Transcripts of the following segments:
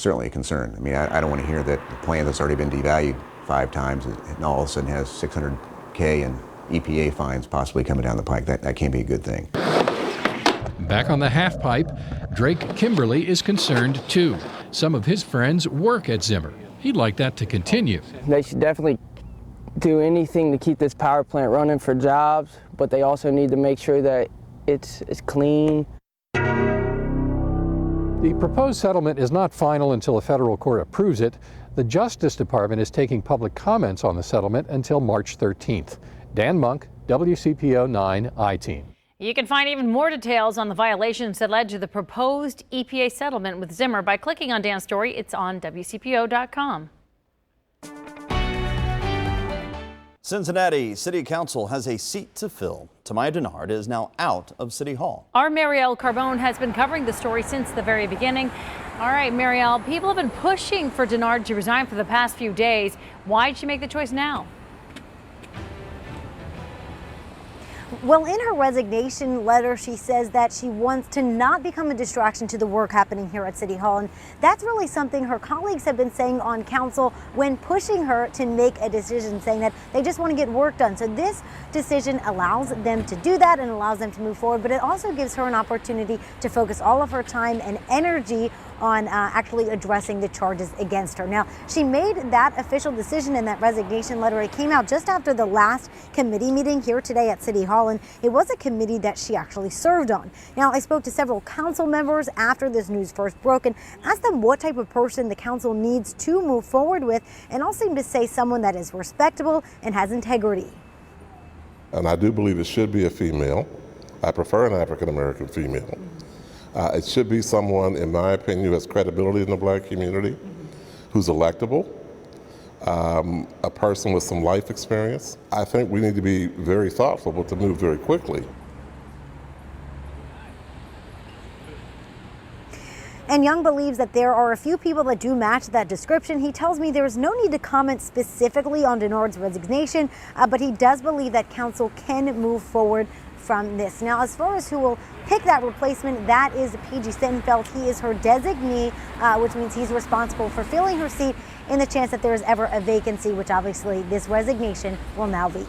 certainly a concern. I mean, I don't want to hear that the plant that's already been devalued 5 times and all of a sudden has $600K in EPA fines possibly coming down the pike. That can't be a good thing. Back on the half pipe, Drake Kimberly is concerned too. Some of his friends work at Zimmer. He'd like that to continue. They should definitely do anything to keep this power plant running for jobs, but they also need to make sure that it's clean. The proposed settlement is not final until a federal court approves it. The Justice Department is taking public comments on the settlement until March 13th. Dan Monk, WCPO 9 I-Team. You can find even more details on the violations that led to the proposed EPA settlement with Zimmer by clicking on Dan's story. It's on WCPO.com. Cincinnati City Council has a seat to fill. Tamaya Denard is now out of City Hall. Our Marielle Carbone has been covering the story since the very beginning. All right, Marielle, people have been pushing for Denard to resign for the past few days. Why did she make the choice now? Well, in her resignation letter, she says that she wants to not become a distraction to the work happening here at City Hall. And that's really something her colleagues have been saying on council when pushing her to make a decision, saying that they just want to get work done. So this decision allows them to do that and allows them to move forward. But it also gives her an opportunity to focus all of her time and energy on actually addressing the charges against her. Now, she made that official decision in that resignation letter. It came out just after the last committee meeting here today at City Hall, and it was a committee that she actually served on. Now, I spoke to several council members after this news first broke and asked them what type of person the council needs to move forward with, and all seem to say someone that is respectable and has integrity. And I do believe it should be a female. I prefer an African-American female. It should be someone, in my opinion, who has credibility in the black community, who's electable, a person with some life experience. I think we need to be very thoughtful, but to move very quickly. And Young believes that there are a few people that do match that description. He tells me there is no need to comment specifically on Denard's resignation, but he does believe that council can move forward from this. Now, as far as who will pick that replacement, that is P.G. Sittenfeld. He is her designee, which means he's responsible for filling her seat in the chance that there is ever a vacancy, which obviously this resignation will now leave.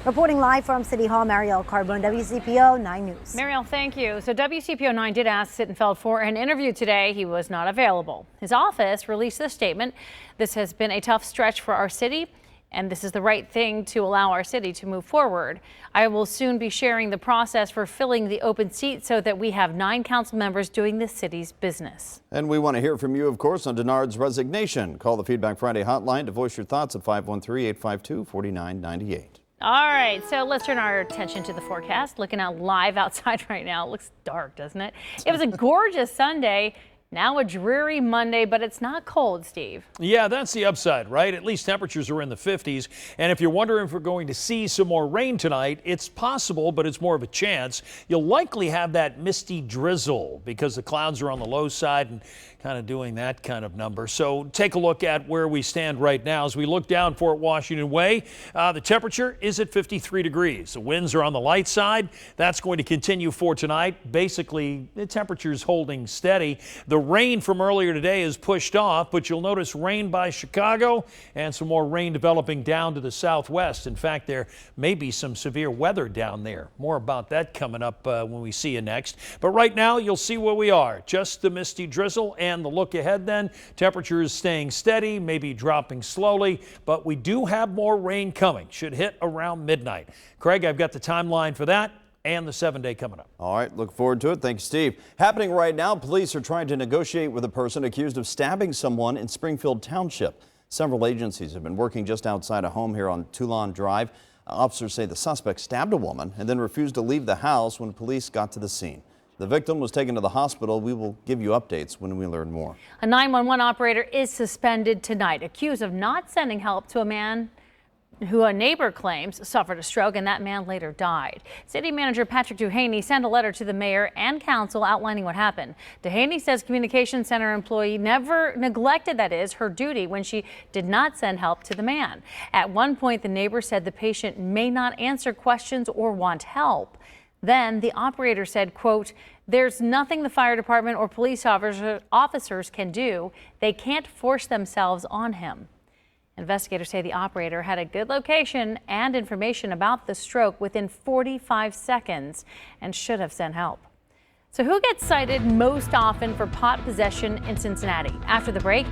Reporting live from City Hall, Marielle Carbone, WCPO 9 News. Marielle, thank you. So WCPO 9 did ask Sittenfeld for an interview today. He was not available. His office released this statement. This has been a tough stretch for our city, and this is the right thing to allow our city to move forward. I will soon be sharing the process for filling the open seat so that we have 9 council members doing the city's business. And we want to hear from you, of course, on Denard's resignation. Call the Feedback Friday hotline to voice your thoughts at 513-852-4998. All right, so let's turn our attention to the forecast. Looking out live outside right now, it looks dark, doesn't it? It was a gorgeous Sunday. Now a dreary Monday, but it's not cold, Steve. Yeah, that's the upside, right? At least temperatures are in the 50s. And if you're wondering if we're going to see some more rain tonight, it's possible, but it's more of a chance. You'll likely have that misty drizzle because the clouds are on the low side and kind of doing that kind of number. So take a look at where we stand right now. As we look down Fort Washington Way, the temperature is at 53 degrees. The winds are on the light side. That's going to continue for tonight. Basically, the temperature's holding steady. The rain from earlier today is pushed off, but you'll notice rain by Chicago and some more rain developing down to the southwest. In fact, there may be some severe weather down there. More about that coming up when we see you next. But right now, you'll see where we are. Just the misty drizzle and the look ahead then. Temperature is staying steady, maybe dropping slowly, but we do have more rain coming. Should hit around midnight. Craig, I've got the timeline for that and the 7-day coming up. All right, look forward to it. Thanks, Steve. Happening right now, police are trying to negotiate with a person accused of stabbing someone in Springfield Township. Several agencies have been working just outside a home here on Toulon Drive. Officers say the suspect stabbed a woman and then refused to leave the house when police got to the scene. The victim was taken to the hospital. We will give you updates when we learn more. A 911 operator is suspended tonight, accused of not sending help to a man who a neighbor claims suffered a stroke, and that man later died. City Manager Patrick Duhaney sent a letter to the mayor and council outlining what happened. Duhaney says Communications Center employee never neglected, that is, her duty when she did not send help to the man. At one point, the neighbor said the patient may not answer questions or want help. Then the operator said, quote, "There's nothing the fire department or police officers can do. They can't force themselves on him." Investigators say the operator had a good location and information about the stroke within 45 seconds and should have sent help. So who gets cited most often for pot possession in Cincinnati? After the break,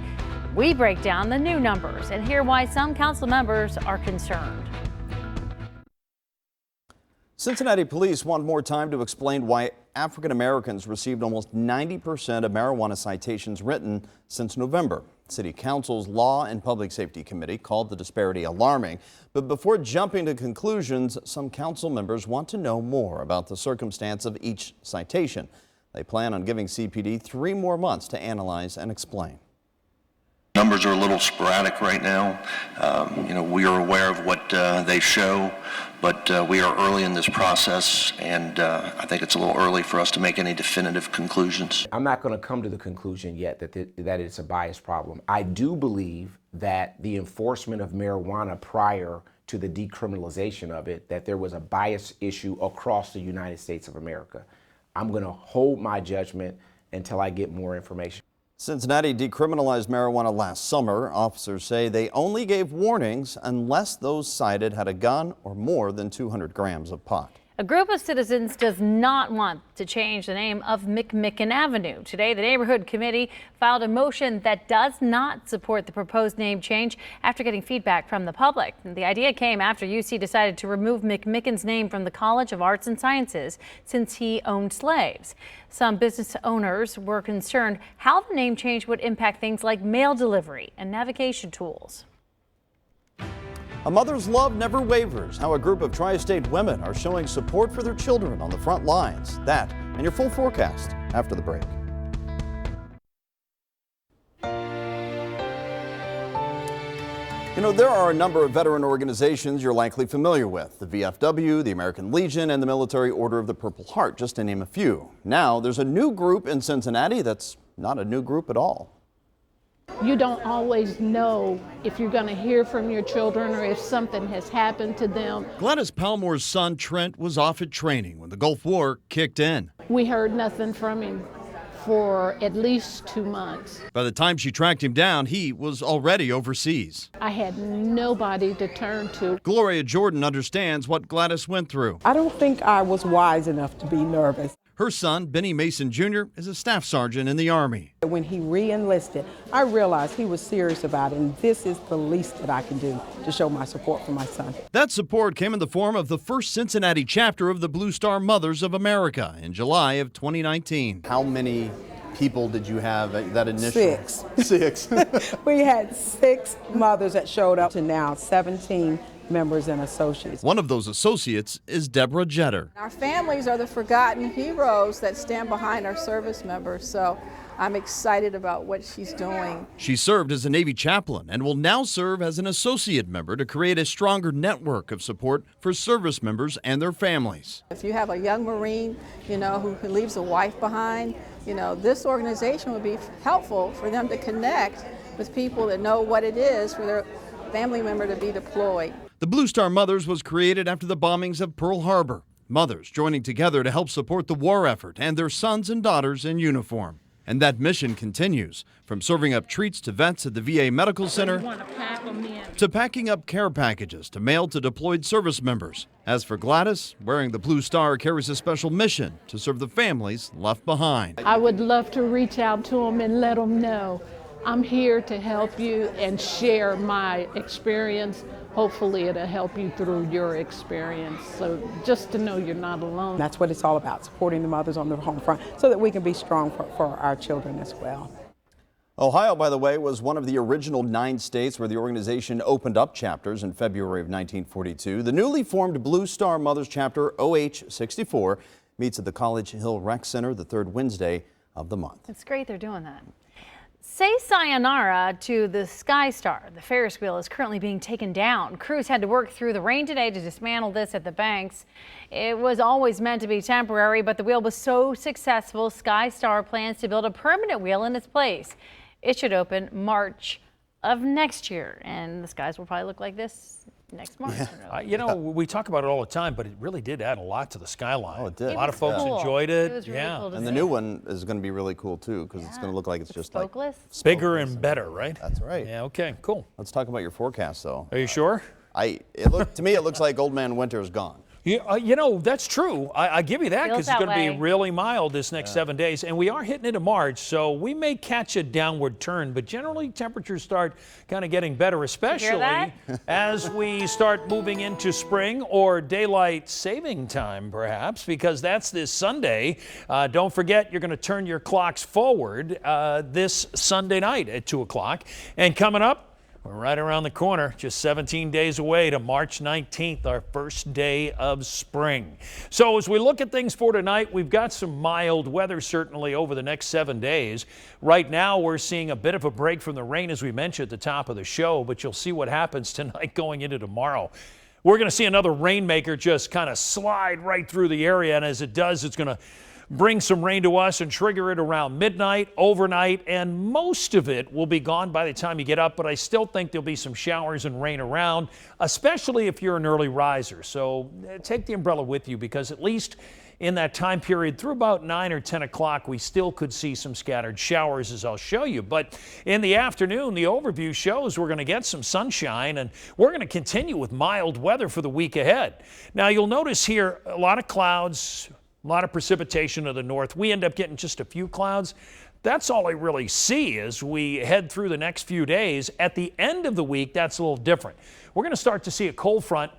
we break down the new numbers and hear why some council members are concerned. Cincinnati police want more time to explain why African Americans received almost 90% of marijuana citations written since November. City Council's Law and Public Safety Committee called the disparity alarming. But before jumping to conclusions, some council members want to know more about the circumstance of each citation. They plan on giving CPD 3 more months to analyze and explain. Numbers are a little sporadic right now. We are aware of what they show, but we are early in this process, and I think it's a little early for us to make any definitive conclusions. I'm not going to come to the conclusion yet that it's a bias problem. I do believe that the enforcement of marijuana prior to the decriminalization of it, that there was a bias issue across the United States of America. I'm going to hold my judgment until I get more information. Cincinnati decriminalized marijuana last summer. Officers say they only gave warnings unless those cited had a gun or more than 200 grams of pot. A group of citizens does not want to change the name of MCMICKEN Avenue. Today, the neighborhood committee filed a motion that does not support the proposed name change after getting feedback from the public. The idea came after UC decided to remove McMicken's name from the College of Arts and Sciences since he owned slaves. Some business owners were concerned how the name change would impact things like mail delivery and navigation tools. A mother's love never wavers. How a group of tri-state women are showing support for their children on the front lines. That and your full forecast after the break. There are a number of veteran organizations you're likely familiar with. The VFW, the American Legion, and the Military Order of the Purple Heart, just to name a few. Now, there's a new group in Cincinnati that's not a new group at all. You don't always know if you're going to hear from your children or if something has happened to them. GLADYS Palmore's son, Trent, was off at training when the Gulf War kicked in. We heard nothing from him for at least 2 months. By the time she tracked him down, he was already overseas. I had nobody to turn to. Gloria Jordan understands what GLADYS went through. I don't think I was wise enough to be nervous. Her son, Benny Mason Jr., is a staff sergeant in the Army. When he re-enlisted, I realized he was serious about it, and this is the least that I can do to show my support for my son. That support came in the form of the first Cincinnati chapter of the Blue Star Mothers of America in July of 2019. How many people did you have at that initial? 6. 6. We had 6 mothers that showed up to now 17 members and associates. One of those associates is Deborah Jetter. Our families are the forgotten heroes that stand behind our service members, so I'm excited about what she's doing. She served as a Navy chaplain and will now serve as an associate member to create a stronger network of support for service members and their families. If you have a young Marine, who leaves a wife behind, this organization would be helpful for them to connect with people that know what it is for their family member to be deployed. The Blue Star Mothers was created after the bombings of Pearl Harbor. Mothers joining together to help support the war effort and their sons and daughters in uniform. And that mission continues, from serving up treats to vets at the VA Medical Center, to packing up care packages to mail to deployed service members. As for GLADYS, wearing the Blue Star carries a special mission to serve the families left behind. I would love to reach out to them and let them know I'm here to help you and share my experience. Hopefully it'll help you through your experience. So just to know you're not alone. That's what it's all about, supporting the mothers on the home front so that we can be strong for our children as well. Ohio, by the way, was one of the original 9 states where the organization opened up chapters in February of 1942. The newly formed Blue Star Mothers Chapter OH64 meets at the College Hill Rec Center the 3rd Wednesday of the month. It's great they're doing that. Say sayonara to the SKYSTAR. The Ferris wheel is currently being taken down. Crews had to work through the rain today to dismantle this at the banks. It was always meant to be temporary, but the wheel was so successful, SKYSTAR plans to build a permanent wheel in its place. It should open March of next year, and the skies will probably look like this next March. You know, we talk about it all the time, but it really did add a lot to the skyline. Oh, it did. A lot of folks cool. enjoyed it. It was really cool to And the see. new one is going to be really cool too, because it's going to look like it's just like Spokeless? Bigger and better, right? That's right. Yeah, okay, cool. Let's talk about your forecast, though. Are you sure? To me, it looks like Old Man Winter is gone. Yeah, you know, that's true. I give you that Feels because it's that going to be way. really mild this next 7 days. And we are hitting into March, so we may catch a downward turn. But generally, temperatures start kind of getting better, especially as we start moving into spring or daylight saving time, perhaps, because that's this Sunday. Don't forget, you're going to turn your clocks forward this Sunday night at 2 o'clock. And coming up, we're right around the corner, just 17 days away to March 19th, our first day of spring. So as we look at things for tonight, we've got some mild weather certainly over the next 7 days. Right now, we're seeing a bit of a break from the rain, as we mentioned at the top of the show, but you'll see what happens tonight going into tomorrow. We're going to see another rainmaker just kind of slide right through the area, and as it does, it's going to bring some rain to us and trigger it around midnight, overnight, and most of it will be gone by the time you get up, but I still think there'll be some showers and rain around, especially if you're an early riser. So take the umbrella with you, because at least in that time period through about 9 or 10 o'clock, we still could see some scattered showers, as I'll show you. But in the afternoon, the overview shows we're going to get some sunshine, and we're going to continue with mild weather for the week ahead. Now, you'll notice here a lot of clouds, a lot of precipitation to the north. We end up getting just a few clouds. That's all I really see as we head through the next few days. At the end of the week, that's a little different. We're going to start to see a cold front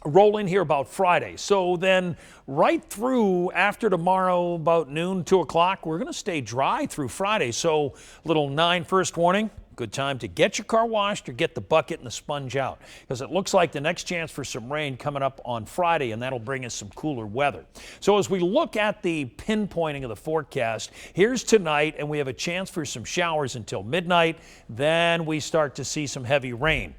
roll in here about Friday. So then right through after tomorrow, about noon, 2 o'clock, we're going to stay dry through Friday. So little 9 first warning. Good time to get your car washed or get the bucket and the sponge out, because it looks like the next chance for some rain coming up on Friday, and that'll bring us some cooler weather. So as we look at the pinpointing of the forecast, here's tonight, and we have a chance for some showers until midnight. Then we start to see some heavy rain.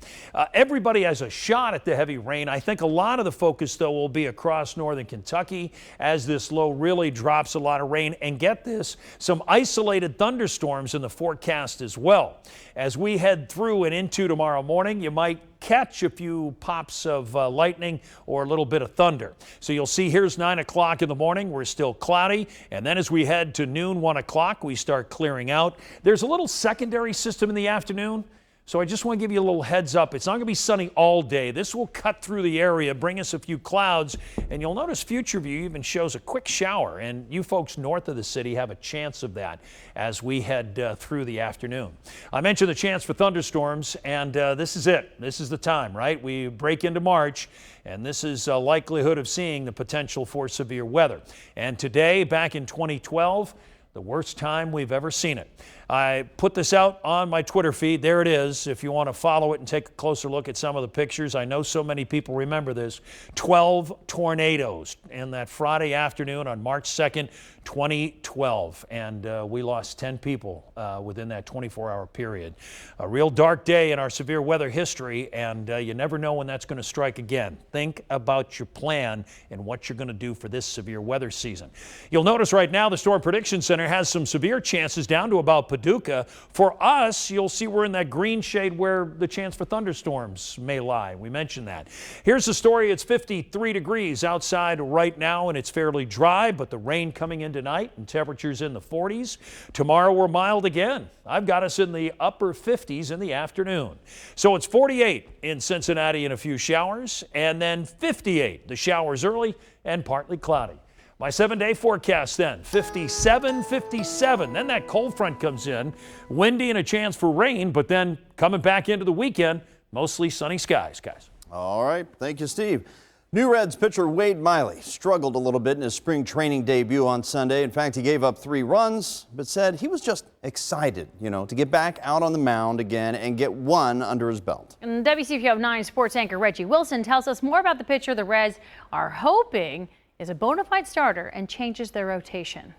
Everybody has a shot at the heavy rain. I think a lot of the focus, though, will be across northern Kentucky as this low really drops a lot of rain. And get this, some isolated thunderstorms in the forecast as well. As we head through and into tomorrow morning, you might catch a few pops of lightning or a little bit of thunder. So you'll see here's 9 o'clock in the morning. We're still cloudy. And then as we head to noon, 1 o'clock, we start clearing out. There's a little secondary system in the afternoon. So I just want to give you a little heads up. It's not going to be sunny all day. This will cut through the area, bring us a few clouds, and you'll notice Future View even shows a quick shower, and you folks north of the city have a chance of that as we head through the afternoon. I mentioned the chance for thunderstorms, and this is it. This is the time, right? We break into March, and this is a likelihood of seeing the potential for severe weather. And today, back in 2012, the worst time we've ever seen it. I put this out on my Twitter feed. There it is. If you want to follow it and take a closer look at some of the pictures, I know so many people remember this. 12 tornadoes in that Friday afternoon on March 2nd, 2012. And we lost 10 people within that 24-hour period. A real dark day in our severe weather history, and you never know when that's going to strike again. Think about your plan and what you're going to do for this severe weather season. You'll notice right now the Storm Prediction Center has some severe chances down to about Paducah. For us, you'll see we're in that green shade where the chance for thunderstorms may lie. We mentioned that. Here's the story. It's 53 degrees outside right now, and it's fairly dry, but the rain coming in tonight and temperatures in the 40s. Tomorrow we're mild again. I've got us in the upper 50s in the afternoon. So it's 48 in Cincinnati and a few showers, and then 58. The showers early and partly cloudy. My 7-day forecast then, 57, 57. Then that cold front comes in, windy and a chance for rain, but then coming back into the weekend, mostly sunny skies, guys. All right. Thank you, Steve. New Reds pitcher Wade Miley struggled a little bit in his spring training debut on Sunday. In fact, he gave up 3 runs, but said he was just excited, to get back out on the mound again and get one under his belt. And WCPO 9 sports anchor Reggie Wilson tells us more about the pitcher the Reds are hoping is a bona fide starter and changes their rotation.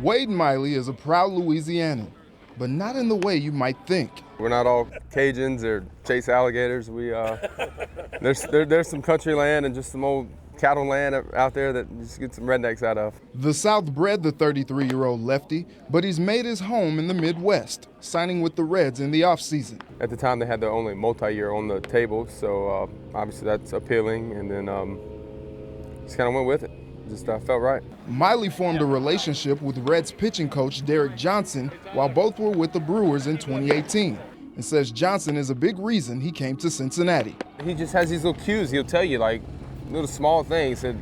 Wade Miley is a proud Louisianan, but not in the way you might think. We're not all Cajuns or chase alligators. We there's some country land and just some old cattle land out there that just get some rednecks out of. The South bred the 33-year-old lefty, but he's made his home in the Midwest, signing with the Reds in the offseason. At the time, they had the only multi-year on the table, so obviously that's appealing, and then just kind of went with it. Just felt right. Miley formed a relationship with Reds pitching coach Derek Johnson while both were with the Brewers in 2018, and says Johnson is a big reason he came to Cincinnati. He just has these little cues. He'll tell you, like, little small things that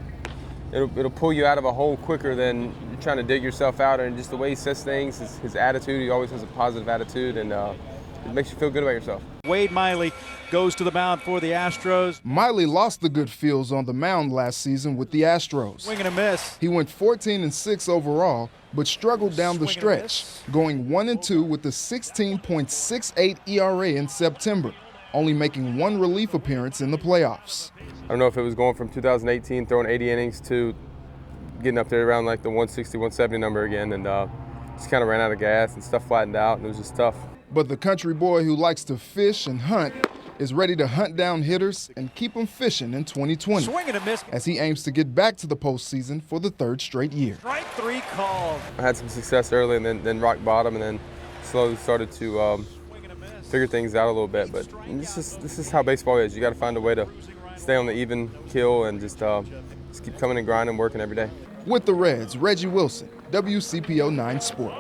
it'll pull you out of a hole quicker than you're trying to dig yourself out. And just the way he says things, his attitude, he always has a positive attitude, and it makes you feel good about yourself. Wade Miley goes to the mound for the Astros. Miley lost the good feels on the mound last season with the Astros. Swing and a miss. He went 14-6 overall, but struggled down the stretch, going 1-2 with a 16.68 ERA in September, only making one relief appearance in the playoffs. I don't know if it was going from 2018 throwing 80 innings to getting up there around like the 160, 170 number again, and just kind of ran out of gas and stuff flattened out, and it was just tough. But the country boy who likes to fish and hunt is ready to hunt down hitters and keep them fishing in 2020. Swing and a miss. As he aims to get back to the postseason for the third straight year. Strike three called. I had some success early, and then rock bottom, and then slowly started to figure things out a little bit. But this is how baseball is. You got to find a way to stay on the even keel and just keep coming and grinding, working every day. With the Reds, Reggie Wilson, WCPO 9 Sports.